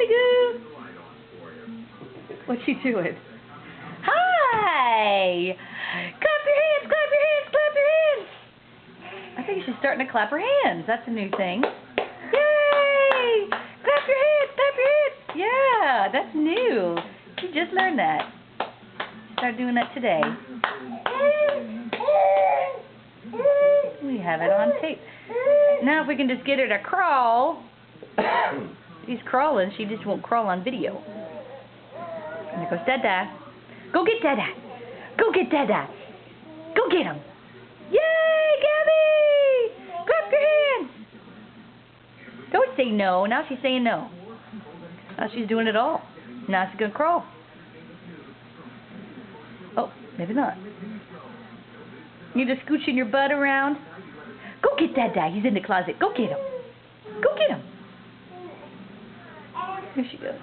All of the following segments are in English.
Gabby Goo. What's she doing? Hi! Clap your hands, clap your hands, clap your hands! I think she's starting to clap her hands. That's a new thing. Yay! Clap your hands, clap your hands! Yeah, that's new. She just learned that. Start doing that today. We have it on tape. Now if we can just get her to crawl. She's crawling, she just won't crawl on video. And there goes Dada. Go get Dada. Go get Dada. Go get him. Yay, Gabby! Clap your hands. Don't say no. Now she's saying no. Now she's doing it all. Now she's going to crawl. Oh, maybe not. You just scooching your butt around. Go get Dada. He's in the closet. Go get him. Go get him. Here she goes.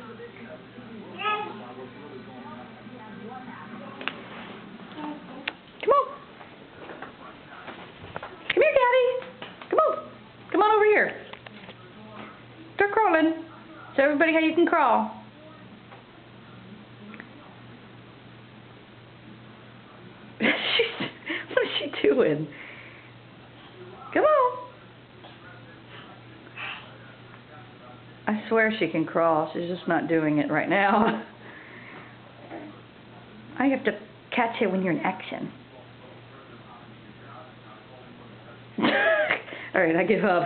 Come on. Come here, Gabby. Come on. Come on over here. Start crawling. Show everybody how you can crawl. What is she doing? Come on. I swear she can crawl. She's just not doing it right now. I have to catch it when you're in action. All right, I give up.